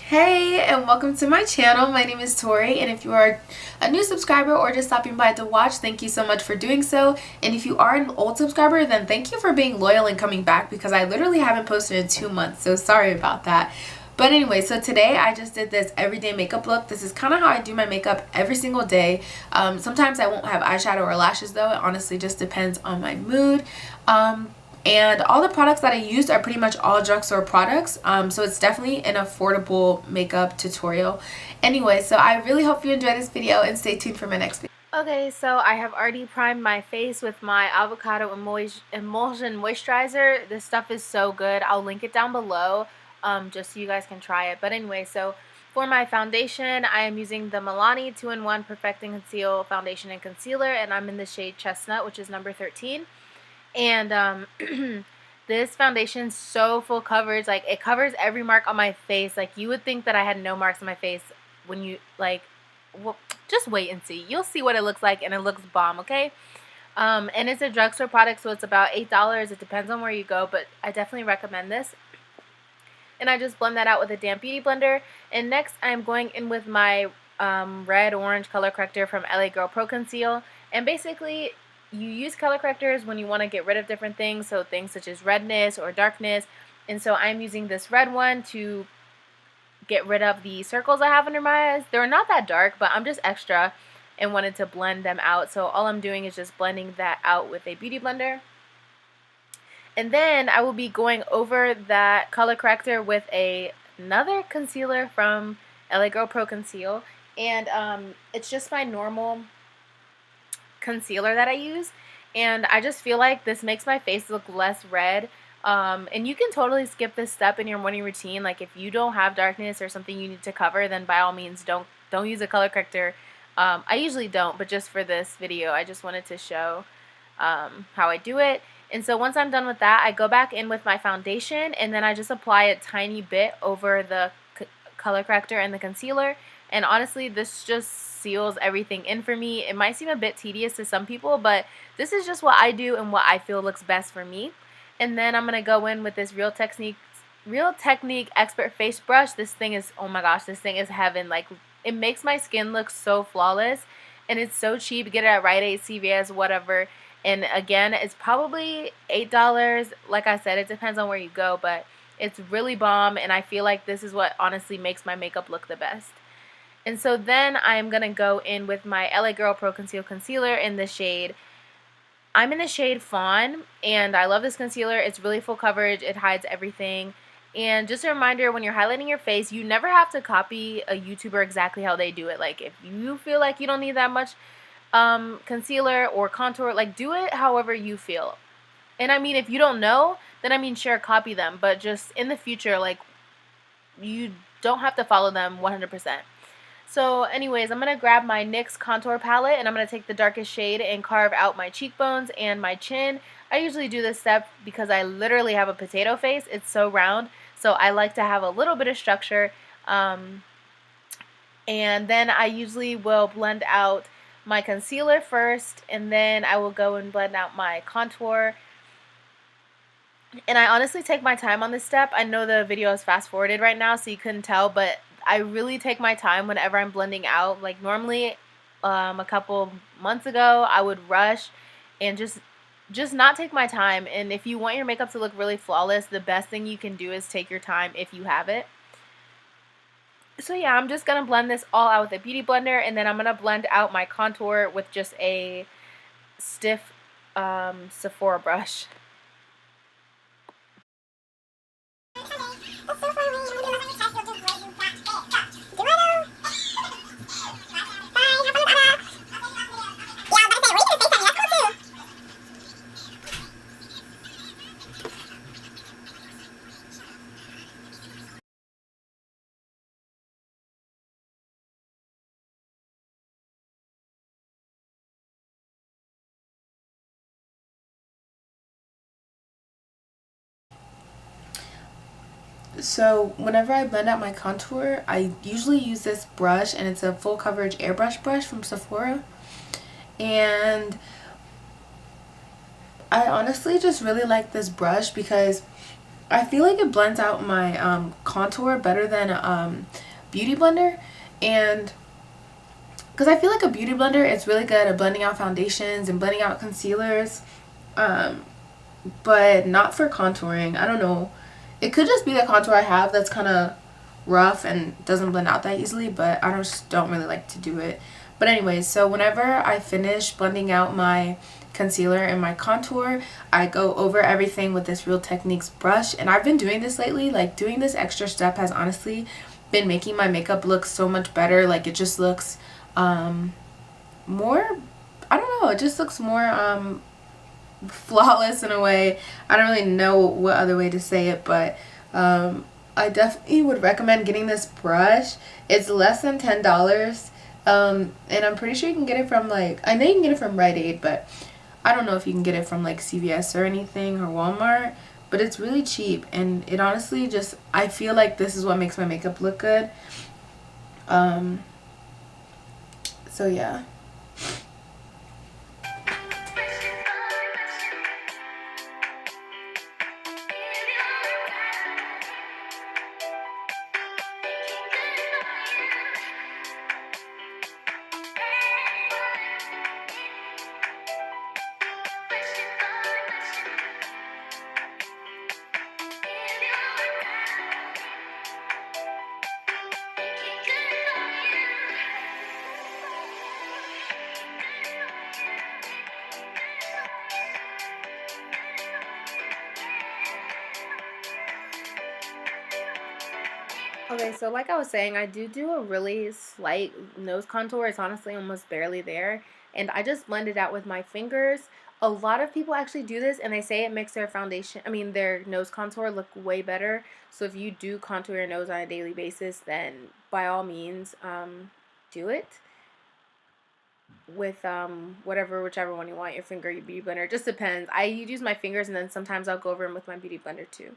Hey, and welcome to my channel. My name is Tori, and if you are a new subscriber or just stopping by to watch, thank you so much for doing so. And if you are an old subscriber, then thank you for being loyal and coming back, because I literally haven't posted in 2 months, so sorry about that. But anyway, so today I just did this everyday makeup look. This is kind of how I do my makeup every single day. Sometimes I won't have eyeshadow or lashes though. It honestly just depends on my mood. And all the products that I used are pretty much all drugstore products, so it's definitely an affordable makeup tutorial. Anyway, so I really hope you enjoy this video and stay tuned for my next video. Okay, so I have already primed my face with my avocado emulsion moisturizer. This stuff is so good. I'll link it down below just so you guys can try it. But anyway, so for my foundation, I am using the Milani 2-in-1 Perfect and Conceal Foundation and Concealer, and I'm in the shade Chestnut, which is number 13. And this foundation's so full coverage. Like, it covers every mark on my face. Like, you would think that I had no marks on my face when you, like, well, just wait and see. You'll see what it looks like, and it looks bomb, okay? And it's a drugstore product, so it's about $8. It depends on where you go, but I definitely recommend this. And I just blend that out with a damp beauty blender. And next, I'm going in with my red-orange color corrector from LA Girl Pro Conceal. And basically, you use color correctors when you want to get rid of different things, so things such as redness or darkness. And so I'm using this red one to get rid of the circles I have under my eyes. They're not that dark, but I'm just extra and wanted to blend them out. So all I'm doing is just blending that out with a beauty blender. And then I will be going over that color corrector with another concealer from LA Girl Pro Conceal. And it's just my normal concealer that I use, and I just feel like this makes my face look less red. And you can totally skip this step in your morning routine. Like, if you don't have darkness or something you need to cover, then by all means don't use a color corrector. I usually don't, but just for this video I just wanted to show how I do it. And so once I'm done with that, I go back in with my foundation, and then I just apply a tiny bit over the color corrector and the concealer. And honestly, this just seals everything in for me. It might seem a bit tedious to some people, but this is just what I do and what I feel looks best for me. And then I'm going to go in with this Real Technique Expert Face Brush. This thing is, oh my gosh, this thing is heaven. Like, it makes my skin look so flawless, and it's so cheap. Get it at Rite Aid, CVS, whatever. And again, it's probably $8. Like I said, it depends on where you go, but it's really bomb, and I feel like this is what honestly makes my makeup look the best. And so then I'm going to go in with my LA Girl Pro Conceal Concealer in the shade, I'm in the shade Fawn, and I love this concealer. It's really full coverage. It hides everything. And just a reminder, when you're highlighting your face, you never have to copy a YouTuber exactly how they do it. Like, if you feel like you don't need that much concealer or contour, like, do it however you feel. And I mean, if you don't know, then I mean, sure, copy them. But just in the future, like, you don't have to follow them 100%. So anyways, I'm going to grab my NYX contour palette, and I'm going to take the darkest shade and carve out my cheekbones and my chin. I usually do this step because I literally have a potato face. It's so round, so I like to have a little bit of structure. And then I usually will blend out my concealer first, and then I will go and blend out my contour. And I honestly take my time on this step. I know the video is fast forwarded right now, so you couldn't tell, but I really take my time whenever I'm blending out. Like, normally a couple months ago I would rush and just not take my time. And if you want your makeup to look really flawless, the best thing you can do is take your time if you have it. So yeah, I'm just going to blend this all out with a beauty blender, and then I'm going to blend out my contour with just a stiff Sephora brush. So whenever I blend out my contour, I usually use this brush, and it's a full coverage airbrush brush from Sephora. And I honestly just really like this brush because I feel like it blends out my contour better than beauty blender. And because I feel like a beauty blender is really good at blending out foundations and blending out concealers, but not for contouring. I don't know, it could just be the contour I have that's kind of rough and doesn't blend out that easily, but I just don't really like to do it. But anyways, so whenever I finish blending out my concealer and my contour, I go over everything with this Real Techniques brush. And I've been doing this lately. Like, doing this extra step has honestly been making my makeup look so much better. Like, it just looks more, I don't know, it just looks more flawless in a way. I don't really know what other way to say it, but I definitely would recommend getting this brush. It's less than $10, and I'm pretty sure you can get it from, like, I know you can get it from Rite Aid, but I don't know if you can get it from like CVS or anything, or Walmart, but it's really cheap. And it honestly just, I feel like this is what makes my makeup look good. So yeah. Okay, so like I was saying, I do a really slight nose contour. It's honestly almost barely there. And I just blend it out with my fingers. A lot of people actually do this, and they say it makes their foundation, I mean, their nose contour look way better. So if you do contour your nose on a daily basis, then by all means, do it with whichever one you want, your finger, your beauty blender. It just depends. I use my fingers, and then sometimes I'll go over them with my beauty blender too.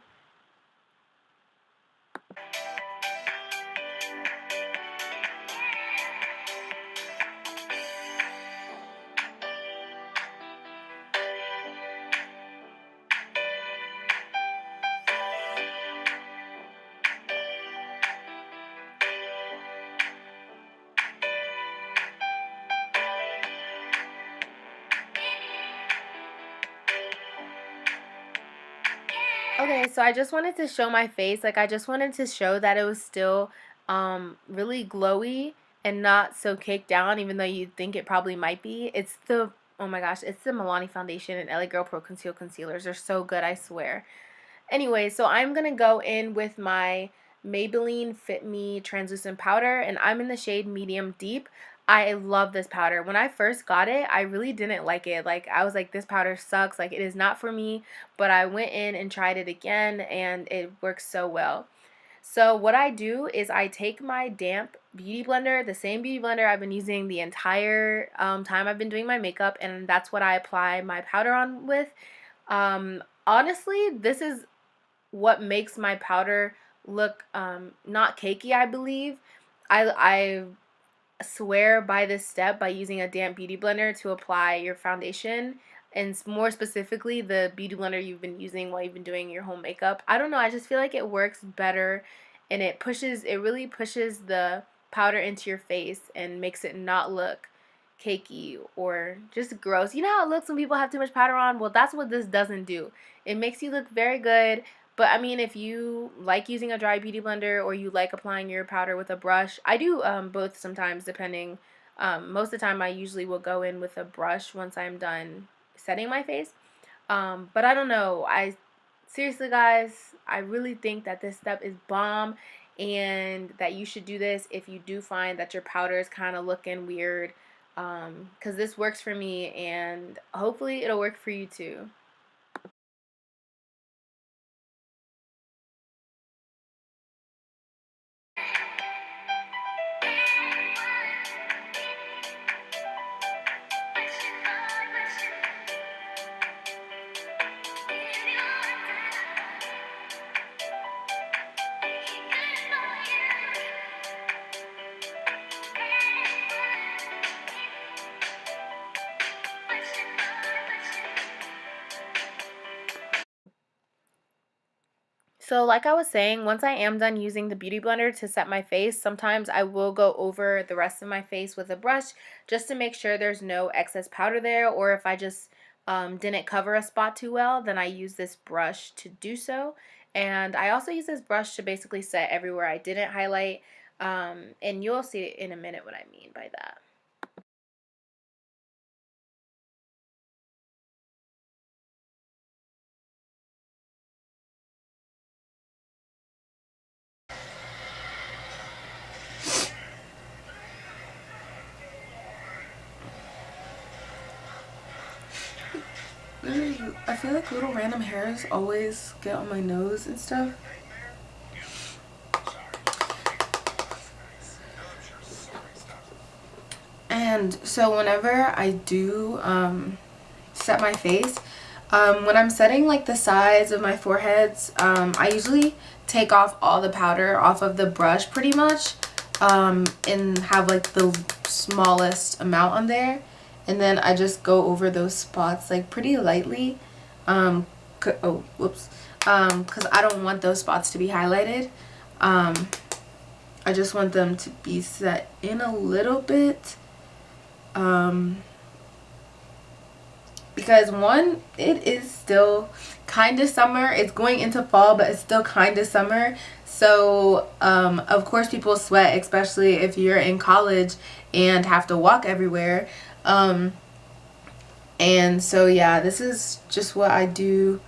Okay, so I just wanted to show my face. Like, I just wanted to show that it was still really glowy and not so caked down, even though you'd think it probably might be. It's the, oh my gosh, it's the Milani foundation and LA Girl Pro Conceal concealers. They're so good, I swear. Anyway, so I'm going to go in with my Maybelline Fit Me translucent powder, and I'm in the shade medium deep. I love this powder. When I first got it, I really didn't like it. Like, I was like, this powder sucks. Like, it is not for me. But I went in and tried it again, and it works so well. So what I do is I take my damp beauty blender, the same beauty blender I've been using the entire time I've been doing my makeup, and that's what I apply my powder on with. Honestly, this is what makes my powder look not cakey, I believe. I swear by this step, by using a damp beauty blender to apply your foundation, and more specifically the beauty blender you've been using while you've been doing your home makeup. I don't know, I just feel like it works better, and it really pushes the powder into your face and makes it not look cakey or just gross. You know how it looks when people have too much powder on? Well, that's what this doesn't do. It makes you look very good. But I mean, if you like using a dry beauty blender or you like applying your powder with a brush, I do both sometimes, depending. Most of the time, I usually will go in with a brush once I'm done setting my face. But I don't know. Seriously, guys, I really think that this step is bomb, and that you should do this if you do find that your powder is kind of looking weird. Because this works for me, and hopefully it'll work for you too. So like I was saying, once I am done using the beauty blender to set my face, sometimes I will go over the rest of my face with a brush just to make sure there's no excess powder there, or if I just didn't cover a spot too well, then I use this brush to do so. And I also use this brush to basically set everywhere I didn't highlight, and you'll see in a minute what I mean by that. I feel like little random hairs always get on my nose and stuff. And so whenever I do set my face, when I'm setting like the sides of my foreheads, I usually take off all the powder off of the brush pretty much, and have like the smallest amount on there, and then I just go over those spots like pretty lightly, because I don't want those spots to be highlighted. I just want them to be set in a little bit, because one, it is still kind of summer. It's going into fall, but it's still kind of summer. So of course people sweat, especially if you're in college and have to walk everywhere. And so yeah, this is just what I do.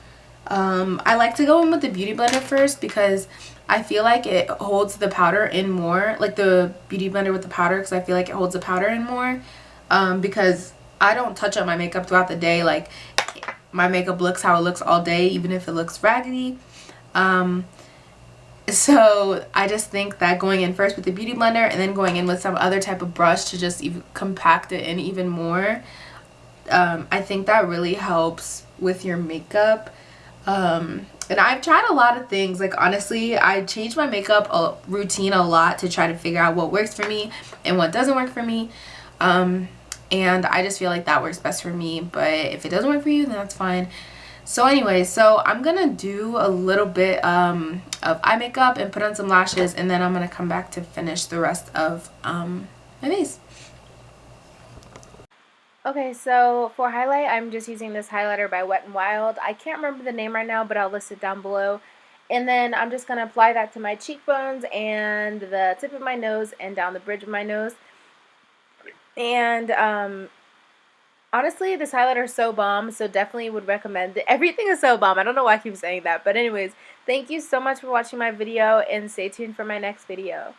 I like to go in with the beauty blender first because I feel like it holds the powder in more, like the beauty blender with the powder, because I feel like it holds the powder in more, because I don't touch up my makeup throughout the day. Like, my makeup looks how it looks all day, even if it looks raggedy. So I just think that going in first with the beauty blender and then going in with some other type of brush to just even compact it in even more, I think that really helps with your makeup. And I've tried a lot of things. Like, honestly, I changed my makeup routine a lot to try to figure out what works for me and what doesn't work for me. And I just feel like that works best for me, but if it doesn't work for you, then that's fine. So anyway, so I'm gonna do a little bit of eye makeup and put on some lashes, and then I'm gonna come back to finish the rest of my face. Okay, so for highlight, I'm just using this highlighter by Wet n Wild. I can't remember the name right now, but I'll list it down below. And then I'm just gonna apply that to my cheekbones and the tip of my nose and down the bridge of my nose. And honestly, this highlighter is so bomb, so definitely would recommend it. Everything is so bomb. I don't know why I keep saying that. But anyways, thank you so much for watching my video, and stay tuned for my next video.